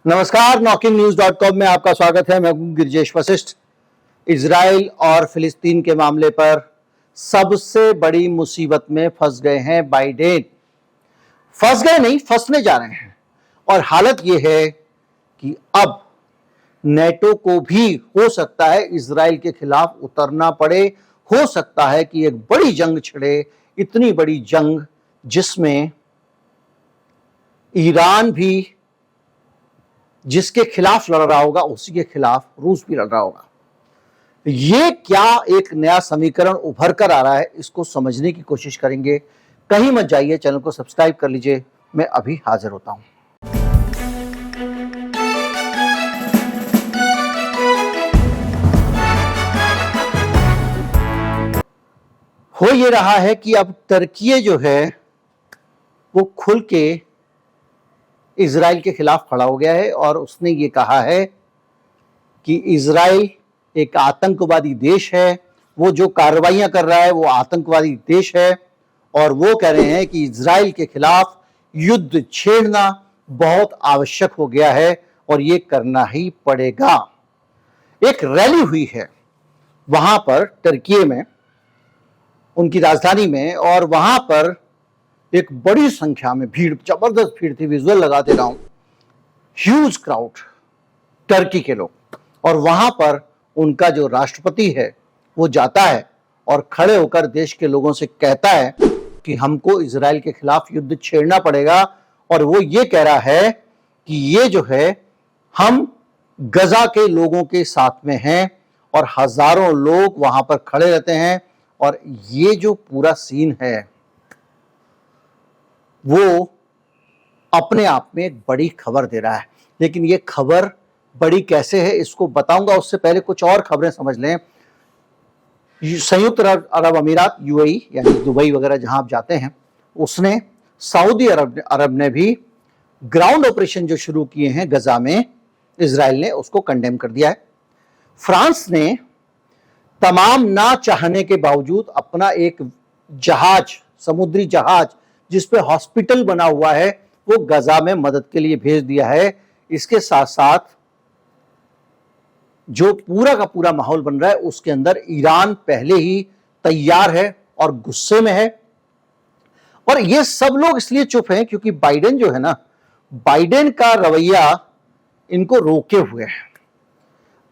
नमस्कार, नॉकिंगन्यूज.com में आपका स्वागत है। मैं हूं गिरिजेश वशिष्ठ। इजराइल और फिलिस्तीन के मामले पर सबसे बड़ी मुसीबत में फंस गए हैं बाइडेन। फंस गए नहीं, फंसने जा रहे हैं। और हालत यह है कि अब नेटो को भी हो सकता है इजराइल के खिलाफ उतरना पड़े। हो सकता है कि एक बड़ी जंग छिड़े, इतनी बड़ी जंग जिसमें ईरान भी जिसके खिलाफ लड़ रहा होगा उसी के खिलाफ रूस भी लड़ रहा होगा। ये क्या एक नया समीकरण उभर कर आ रहा है, इसको समझने की कोशिश करेंगे। कहीं मत जाइए, चैनल को सब्सक्राइब कर लीजिए। मैं अभी हाजिर होता हूं। हो ये रहा है कि अब तुर्की जो है वो खुल के इजराइल के खिलाफ खड़ा हो गया है और उसने ये कहा है कि इजराइल एक आतंकवादी देश है, वो जो कार्रवाइयां कर रहा है वो आतंकवादी देश है। और वो कह रहे हैं कि इजराइल के खिलाफ युद्ध छेड़ना बहुत आवश्यक हो गया है और ये करना ही पड़ेगा। एक रैली हुई है वहां पर तुर्की में, उनकी राजधानी में, और वहां पर एक बड़ी संख्या में भीड़, जबरदस्त भीड़ थी। विजुअल लगा दे रहा हूं, ह्यूज क्राउड, तुर्की के लोग। और वहां पर उनका जो राष्ट्रपति है वो जाता है और खड़े होकर देश के लोगों से कहता है कि हमको इजराइल के खिलाफ युद्ध छेड़ना पड़ेगा। और वो ये कह रहा है कि ये जो है, हम गजा के लोगों के साथ में हैं और हजारों लोग वहां पर खड़े रहते हैं। और ये जो पूरा सीन है वो अपने आप में एक बड़ी खबर दे रहा है। लेकिन ये खबर बड़ी कैसे है इसको बताऊंगा, उससे पहले कुछ और खबरें समझ लें। संयुक्त अरब अमीरात, यूएई यानी दुबई वगैरह जहां आप जाते हैं, उसने, सऊदी अरब ने भी ग्राउंड ऑपरेशन जो शुरू किए हैं गजा में, इजराइल ने उसको कंडेम कर दिया है। फ्रांस ने तमाम ना चाहने के बावजूद अपना एक जहाज, समुद्री जहाज जिस पे हॉस्पिटल बना हुआ है, वो गजा में मदद के लिए भेज दिया है। इसके साथ साथ जो पूरा का पूरा माहौल बन रहा है उसके अंदर ईरान पहले ही तैयार है और गुस्से में है। और ये सब लोग इसलिए चुप हैं क्योंकि बाइडेन जो है ना, बाइडेन का रवैया इनको रोके हुए है।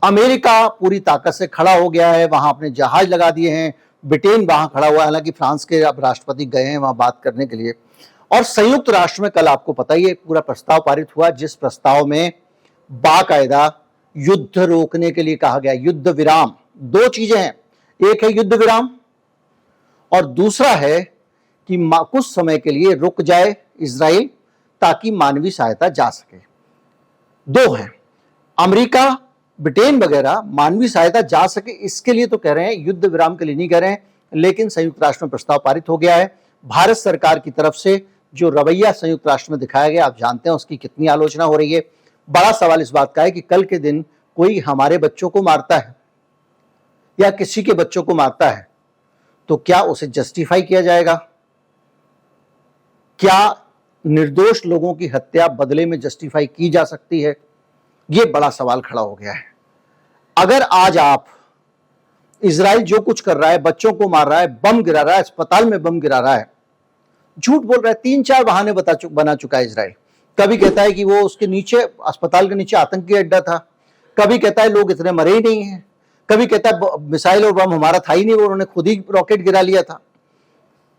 अमेरिका पूरी ताकत से खड़ा हो गया है, वहां अपने जहाज लगा दिए हैं। ब्रिटेन वहां खड़ा हुआ है, हालांकि फ्रांस के अब राष्ट्रपति गए हैं वहां बात करने के लिए। और संयुक्त राष्ट्र में कल आपको पता ही है, एक पूरा प्रस्ताव पारित हुआ जिस प्रस्ताव में बाकायदा युद्ध रोकने के लिए कहा गया, युद्ध विराम। दो चीजें हैं, एक है युद्ध विराम और दूसरा है कि कुछ समय के लिए रुक जाए इजराइल ताकि मानवीय सहायता जा सके। दो है, अमेरिका, ब्रिटेन वगैरह मानवीय सहायता जा सके इसके लिए तो कह रहे हैं, युद्ध विराम के लिए नहीं कह रहे हैं। लेकिन संयुक्त राष्ट्र में प्रस्ताव पारित हो गया है। भारत सरकार की तरफ से जो रवैया संयुक्त राष्ट्र में दिखाया गया, आप जानते हैं उसकी कितनी आलोचना हो रही है। बड़ा सवाल इस बात का है कि कल के दिन कोई हमारे बच्चों को मारता है या किसी के बच्चों को मारता है तो क्या उसे जस्टिफाई किया जाएगा? क्या निर्दोष लोगों की हत्या बदले में जस्टिफाई की जा सकती है? यह बड़ा सवाल खड़ा हो गया है। अगर आज आप, इजराइल जो कुछ कर रहा है, बच्चों को मार रहा है, बम गिरा रहा है, अस्पताल में बम गिरा रहा है, झूठ बोल रहा है, 3-4 बहाने बना चुका है इजराइल। कभी कहता है कि वो उसके नीचे, अस्पताल के नीचे आतंकी अड्डा था, कभी कहता है लोग इतने मरे ही नहीं हैं, कभी कहता है मिसाइल और बम हमारा था ही नहीं, वो उन्होंने खुद ही रॉकेट गिरा लिया था।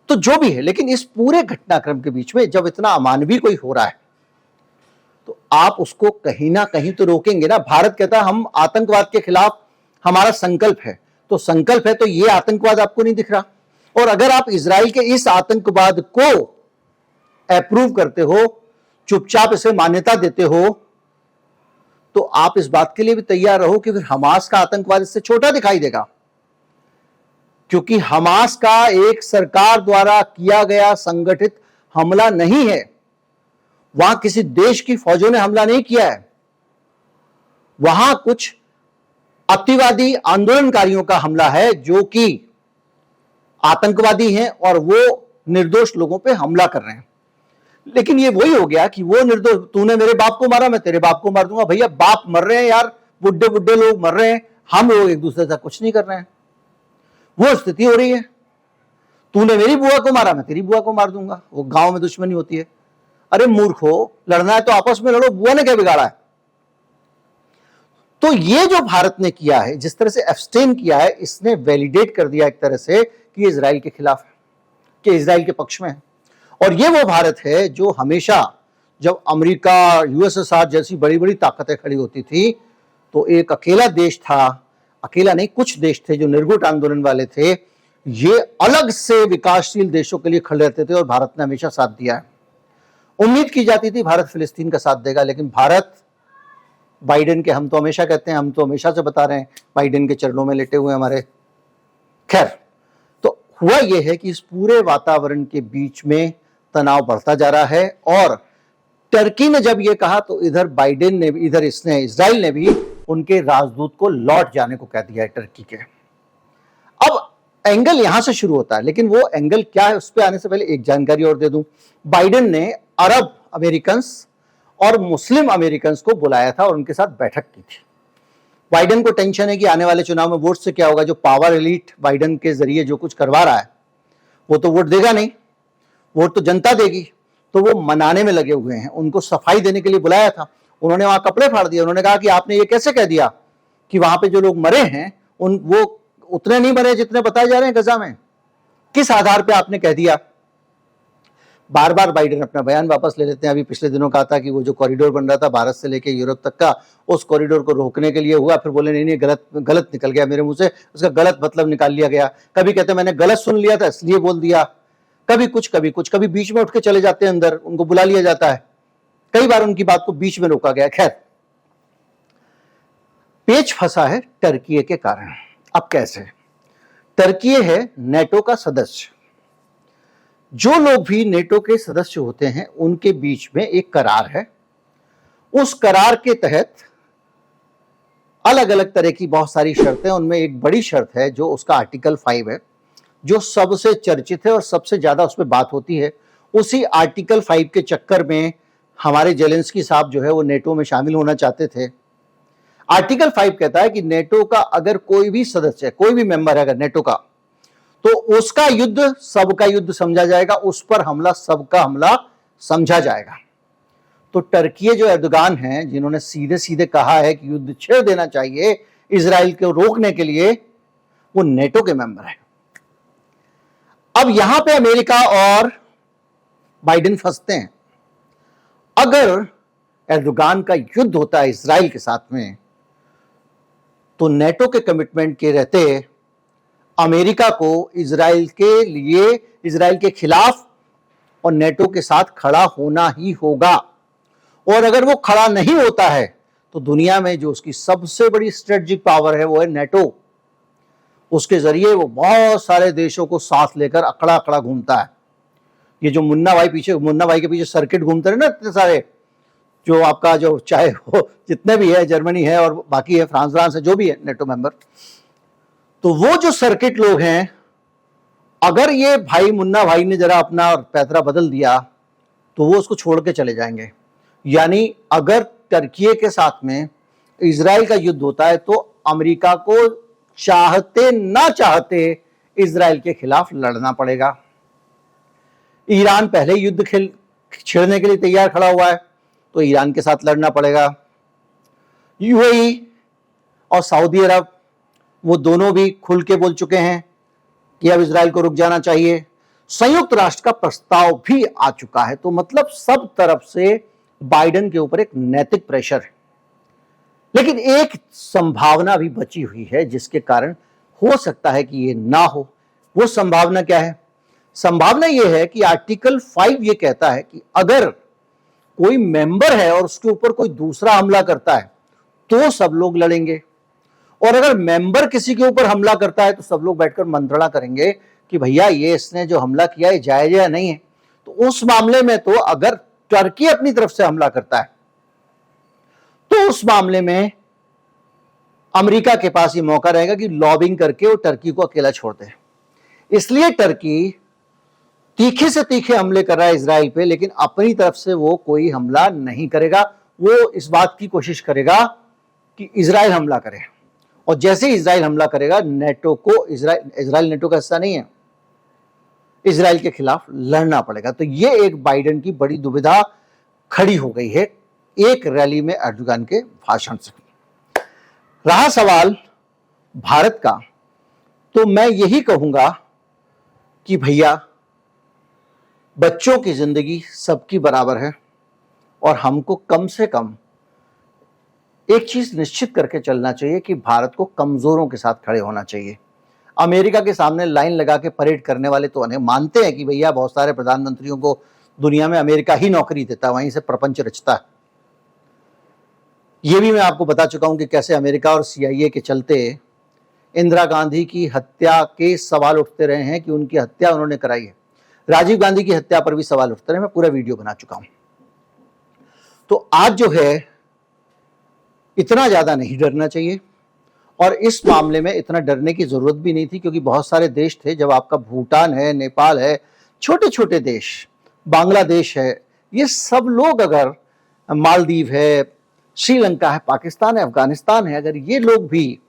तो जो भी है, लेकिन इस पूरे घटनाक्रम के बीच में जब इतना अमानवीय कोई हो रहा है तो आप उसको कहीं ना कहीं तो रोकेंगे ना। भारत कहता है हम आतंकवाद के खिलाफ, हमारा संकल्प है। तो संकल्प है तो ये आतंकवाद आपको नहीं दिख रहा। और अगर आप इजराइल के इस आतंकवाद को अप्रूव करते हो, चुपचाप इसे मान्यता देते हो, तो आप इस बात के लिए भी तैयार रहो कि फिर हमास का आतंकवाद इससे छोटा दिखाई देगा। क्योंकि हमास का एक सरकार द्वारा किया गया संगठित हमला नहीं है, वहां किसी देश की फौजों ने हमला नहीं किया है, वहां कुछ अतिवादी आंदोलनकारियों का हमला है जो कि आतंकवादी हैं और वो निर्दोष लोगों पे हमला कर रहे हैं। लेकिन ये वही हो गया कि वो निर्दोष, तूने मेरे बाप को मारा, मैं तेरे बाप को मार दूंगा। भैया बाप मर रहे हैं यार, बुढ़े बुढ़े लोग मर रहे हैं, हम लोग एक दूसरे से कुछ नहीं कर रहे हैं। वो स्थिति हो रही है, तूने मेरी बुआ को मारा, मैं तेरी बुआ को मार दूंगा, वो गांव में दुश्मनी होती है। अरे मूर्खो, लड़ना है तो आपस में लड़ो, बुआ ने क्या बिगाड़ा है? तो ये जो भारत ने किया है, जिस तरह से एब्सटेन किया है, इसने वैलिडेट कर दिया एक तरह से कि इजराइल के खिलाफ है, कि इजराइल के पक्ष में है। और ये वो भारत है जो हमेशा, जब अमेरिका, यूएसएसआर जैसी बड़ी बड़ी ताकतें खड़ी होती थी, तो एक अकेला देश था, अकेला नहीं, कुछ देश थे जो निर्गुट आंदोलन वाले थे, ये अलग से विकासशील देशों के लिए खड़े रहते थे और भारत ने हमेशा साथ दिया है। उम्मीद की जाती थी भारत फिलिस्तीन का साथ देगा, लेकिन भारत बाइडेन के, हम तो हमेशा कहते हैं, हम तो हमेशा से बता रहे हैं, बाइडेन के चरणों में लेटे हुए हमारे। खैर, तो हुआ यह है कि इस पूरे वातावरण के बीच में तनाव बढ़ता जा रहा है। और टर्की ने जब यह कहा तो इधर बाइडेन ने, इधर इसने, इजराइल ने भी उनके राजदूत को लौट जाने को कह दिया है टर्की के। अब एंगल यहां से शुरू होता है, लेकिन वो एंगल क्या है उस पर आने से पहले एक जानकारी और दे दूं। बाइडेन ने अरब अमेरिकन और मुस्लिम अमेरिकन को बुलाया था और उनके साथ बैठक की थी। बाइडेन को टेंशन है कि आने वाले चुनाव में वोट से क्या होगा, जो पावर एलीट बाइडेन के जरिए जो कुछ करवा रहा है वो तो वोट देगा नहीं, वोट तो जनता देगी। तो वो मनाने में लगे हुए हैं, उनको सफाई देने के लिए बुलाया था। उन्होंने वहां कपड़े फाड़ दिए, उन्होंने कहा कि आपने ये कैसे कह दिया कि वहां पे जो लोग मरे हैं वो उतने नहीं मरे जितने बताए जा रहे हैं गजा में, किस आधार पे आपने कह दिया? बार बार बाइडेन अपना बयान वापस ले लेते हैं। अभी पिछले दिनों कहा था कि वो जो कॉरिडोर बन रहा था भारत से लेके यूरोप तक का, उस कॉरिडोर को रोकने के लिए हुआ, फिर बोले नहीं नहीं गलत निकल गया मेरे मुंह से, उसका गलत मतलब निकाल लिया गया। कभी कहते मैंने गलत सुन लिया था इसलिए बोल दिया, कभी कुछ कभी कुछ, कभी बीच में उठ के चले जाते हैं अंदर, उनको बुला लिया जाता है। कई बार उनकी बात को बीच में रोका गया। खैर, पेच फंसा है टर्की के कारण। अब कैसे? टर्की है नेटो का सदस्य। जो लोग भी नेटो के सदस्य होते हैं उनके बीच में एक करार है। उस करार के तहत अलग अलग तरह की बहुत सारी शर्तें, उनमें एक बड़ी शर्त है जो उसका आर्टिकल 5 है, जो सबसे चर्चित है और सबसे ज्यादा उस पर बात होती है। उसी आर्टिकल 5 के चक्कर में हमारे जेलेंस्की साहब जो है वो नेटो में शामिल होना चाहते थे। आर्टिकल 5 कहता है कि नेटो का अगर कोई भी सदस्य है, कोई भी मेंबर है अगर नेटो का, तो उसका युद्ध सबका युद्ध समझा जाएगा, उस पर हमला सबका हमला समझा जाएगा। तो टर्की जो एर्दोगान हैं, जिन्होंने सीधे सीधे कहा है कि युद्ध छेड़ देना चाहिए इजराइल को रोकने के लिए, वो नेटो के मेंबर हैं। अब यहां पे अमेरिका और बाइडेन फंसते हैं। अगर एर्दोगान का युद्ध होता है इजराइल के साथ में, तो नेटो के कमिटमेंट के रहते अमेरिका को इजराइल के लिए, इजराइल के खिलाफ और नेटो के साथ खड़ा होना ही होगा। और अगर वो खड़ा नहीं होता है तो दुनिया में जो उसकी सबसे बड़ी स्ट्रेटेजिक पावर है वो है नेटो। उसके जरिए वो बहुत सारे देशों को साथ लेकर अकड़ा अकड़ा घूमता है। ये जो मुन्ना भाई के पीछे सर्किट घूमते रहे ना इतने सारे, जो आपका जो चाहे वो जितने भी है, जर्मनी है और बाकी है, फ्रांस है, जो भी है नेटो मेंबर, तो वो जो सर्किट लोग हैं, अगर ये भाई मुन्ना भाई ने जरा अपना पैतरा बदल दिया तो वो उसको छोड़ के चले जाएंगे। यानी अगर टर्की के साथ में इजराइल का युद्ध होता है तो अमेरिका को चाहते ना चाहते इजराइल के खिलाफ लड़ना पड़ेगा। ईरान पहले युद्ध छेड़ने के लिए तैयार खड़ा हुआ है, तो ईरान के साथ लड़ना पड़ेगा। यूएई और सऊदी अरब, वो दोनों भी खुल के बोल चुके हैं कि अब इजराइल को रुक जाना चाहिए। संयुक्त राष्ट्र का प्रस्ताव भी आ चुका है। तो मतलब सब तरफ से बाइडेन के ऊपर एक नैतिक प्रेशर है। लेकिन एक संभावना भी बची हुई है जिसके कारण हो सकता है कि ये ना हो। वो संभावना क्या है? संभावना यह है कि आर्टिकल 5 ये कहता है कि अगर कोई मेंबर है और उसके ऊपर कोई दूसरा हमला करता है तो सब लोग लड़ेंगे, और अगर मेंबर किसी के ऊपर हमला करता है तो सब लोग बैठकर मंत्रणा करेंगे कि भैया ये इसने जो हमला किया है जायज या नहीं है। तो उस मामले में तो अगर टर्की अपनी तरफ से हमला करता है तो उस मामले में अमेरिका के पास ये मौका रहेगा कि लॉबिंग करके वो टर्की को अकेला छोड़ दे। इसलिए टर्की तीखे से तीखे हमले कर रहा है इजराइल पे, लेकिन अपनी तरफ से वो कोई हमला नहीं करेगा। वो इस बात की कोशिश करेगा कि इजराइल हमला करे, और जैसे ही इजराइल हमला करेगा नेटो को, इजराइल नेटो का हिस्सा नहीं है, इजराइल के खिलाफ लड़ना पड़ेगा। तो ये एक बाइडेन की बड़ी दुविधा खड़ी हो गई है एक रैली में एर्दोगान के भाषण से। रहा सवाल भारत का, तो मैं यही कहूंगा कि भैया बच्चों की जिंदगी सबकी बराबर है, और हमको कम से कम एक चीज निश्चित करके चलना चाहिए कि भारत को कमजोरों के साथ खड़े होना चाहिए। अमेरिका के सामने लाइन लगा के परेड करने वाले तो मानते हैं कि भैया बहुत सारे प्रधानमंत्रियों को दुनिया में अमेरिका ही नौकरी देता है, वहीं से प्रपंच रचता है। ये भी मैं आपको बता चुका हूं कि कैसे अमेरिका और CIA के चलते इंदिरा गांधी की हत्या के सवाल उठते रहे हैं कि उनकी हत्या उन्होंने कराई है। राजीव गांधी की हत्या पर भी सवाल उठते रहे, मैं पूरा वीडियो बना चुका हूं। तो आज जो है इतना ज्यादा नहीं डरना चाहिए, और इस मामले में इतना डरने की जरूरत भी नहीं थी, क्योंकि बहुत सारे देश थे। जब आपका भूटान है, नेपाल है, छोटे छोटे देश, बांग्लादेश है, ये सब लोग, अगर मालदीव है, श्रीलंका है, पाकिस्तान है, अफगानिस्तान है, अगर ये लोग भी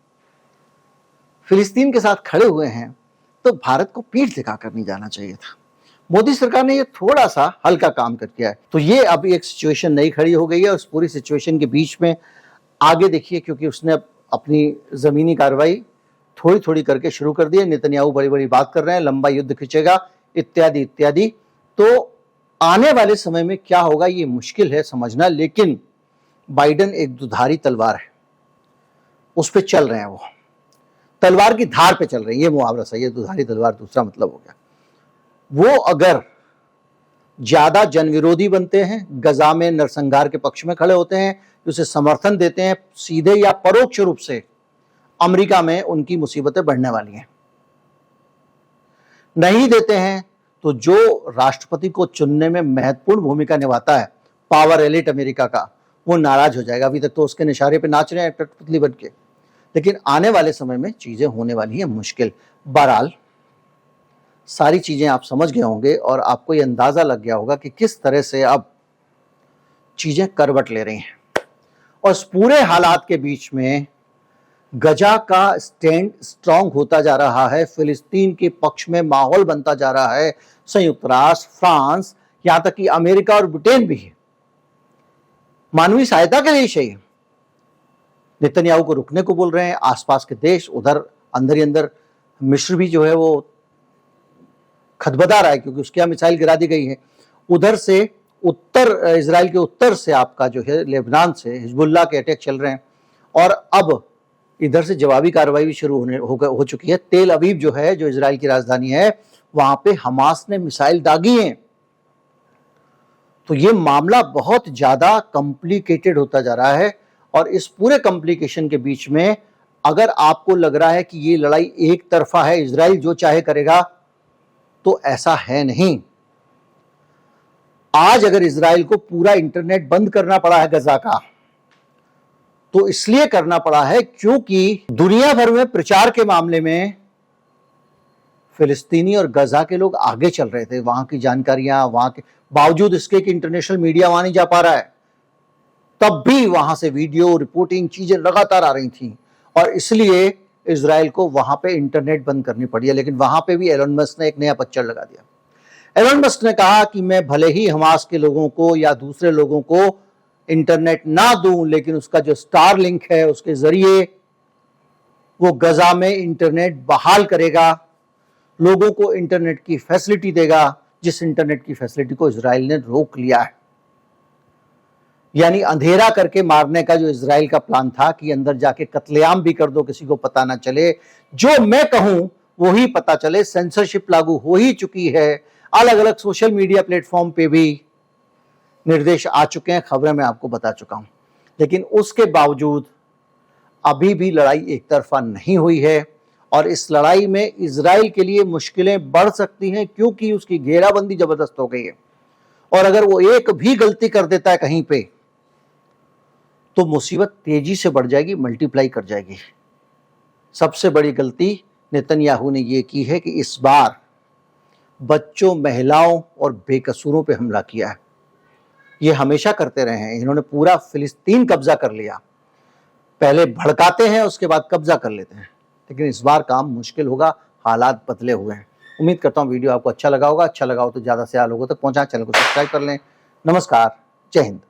फिलिस्तीन के साथ खड़े हुए हैं तो भारत को पीठ दिखाकर नहीं जाना चाहिए था। मोदी सरकार ने ये थोड़ा सा हल्का काम कर दिया है, तो ये अब एक सिचुएशन नई खड़ी हो गई है। उस पूरी सिचुएशन के बीच में आगे देखिए, क्योंकि उसने अपनी जमीनी कार्रवाई थोड़ी थोड़ी करके शुरू कर दी है। नेतन्याहू बड़ी बड़ी बात कर रहे हैं, लंबा युद्ध खिंचेगा, इत्यादि इत्यादि। तो आने वाले समय में क्या होगा ये मुश्किल है समझना, लेकिन बाइडेन एक दुधारी तलवार है, उस पर चल रहे हैं, वो तलवार की धार पे चल रहे हैं। ये मुहावरा सही है, दुधारी तलवार दूसरा मतलब हो गया। वो अगर ज्यादा जनविरोधी बनते हैं, गजा में नरसंहार के पक्ष में खड़े होते हैं, उसे समर्थन देते हैं, सीधे या परोक्ष रूप से अमेरिका में उनकी मुसीबतें बढ़ने वाली हैं। नहीं देते हैं तो जो राष्ट्रपति को चुनने में महत्वपूर्ण भूमिका निभाता है पावर एलिट अमेरिका का, वो नाराज हो जाएगा। अभी तक तो उसके निशारे पे नाच रहे हैं कठपुतली बन के, लेकिन आने वाले समय में चीजें होने वाली हैं मुश्किल। बहरहाल सारी चीजें आप समझ गए होंगे, और आपको ये अंदाजा लग गया होगा कि किस तरह से अब चीजें करवट ले रही हैं। और इस पूरे हालात के बीच में गजा का स्टैंड स्ट्रांग होता जा रहा है, फिलिस्तीन के पक्ष में माहौल बनता जा रहा है। संयुक्त राष्ट्र, फ्रांस, यहां तक कि अमेरिका और ब्रिटेन भी है मानवीय सहायता के लिए चाहिए, नेतन्याहू को रुकने को बोल रहे हैं। आसपास के देश, उधर अंदर ही अंदर मिस्र भी जो है वो खदबदा रहा है, क्योंकि उसके यहाँ मिसाइल गिरा दी गई है। उधर से उत्तर, इजराइल के उत्तर से आपका जो है लेबनान से हिजबुल्लाह के अटैक चल रहे हैं, और अब इधर से जवाबी कार्रवाई भी शुरू हो चुकी है। तेल अवीव जो है, जो इजराइल की राजधानी है, वहां पे हमास ने मिसाइल दागी हैं। तो ये मामला बहुत ज्यादा कॉम्प्लिकेटेड होता जा रहा है, और इस पूरे कॉम्प्लिकेशन के बीच में अगर आपको लग रहा है कि ये लड़ाई एक तरफा है, इजराइल जो चाहे करेगा, तो ऐसा है नहीं। आज अगर इजराइल को पूरा इंटरनेट बंद करना पड़ा है गजा का, तो इसलिए करना पड़ा है क्योंकि दुनिया भर में प्रचार के मामले में फिलिस्तीनी और गजा के लोग आगे चल रहे थे। वहां की जानकारियां, वहां के बावजूद इसके कि इंटरनेशनल मीडिया वहां नहीं जा पा रहा है, तब भी वहां से वीडियो रिपोर्टिंग चीजें लगातार आ रही थी, और इसलिए इजराइल को वहां पे इंटरनेट बंद करनी पड़ी है। लेकिन वहां पे भी एलन मस्क ने एक नया पच्चर लगा दिया। एलन मस्क ने कहा कि मैं भले ही हमास के लोगों को या दूसरे लोगों को इंटरनेट ना दूं, लेकिन उसका जो स्टार लिंक है उसके जरिए वो गजा में इंटरनेट बहाल करेगा, लोगों को इंटरनेट की फैसिलिटी देगा, जिस इंटरनेट की फैसिलिटी को इजराइल ने रोक लिया है। यानी अंधेरा करके मारने का जो इजराइल का प्लान था कि अंदर जाके कत्लेआम भी कर दो, किसी को पता ना चले, जो मैं कहूं वो ही पता चले। सेंसरशिप लागू हो ही चुकी है, अलग अलग सोशल मीडिया प्लेटफॉर्म पे भी निर्देश आ चुके हैं, खबरें मैं आपको बता चुका हूं। लेकिन उसके बावजूद अभी भी लड़ाई एक तरफा नहीं हुई है, और इस लड़ाई में इजराइल के लिए मुश्किलें बढ़ सकती हैं, क्योंकि उसकी घेराबंदी जबरदस्त हो गई है। और अगर वो एक भी गलती कर देता है कहीं पे, तो मुसीबत तेजी से बढ़ जाएगी, मल्टीप्लाई कर जाएगी। सबसे बड़ी गलती नेतन्याहू ने यह की है कि इस बार बच्चों, महिलाओं और बेकसूरों पे हमला किया है। ये हमेशा करते रहे हैं। इन्होंने पूरा फिलिस्तीन कब्जा कर लिया। पहले भड़काते हैं, उसके बाद कब्जा कर लेते हैं। लेकिन इस बार काम मुश्किल होगा, हालात बदले हुए हैं। उम्मीद करता हूँ वीडियो आपको अच्छा लगा होगा। अच्छा लगा हो तो ज़्यादा से ज़्यादा लोगों तक पहुँचाएं। चैनल को सब्सक्राइब कर लें। नमस्कार, जय हिंद।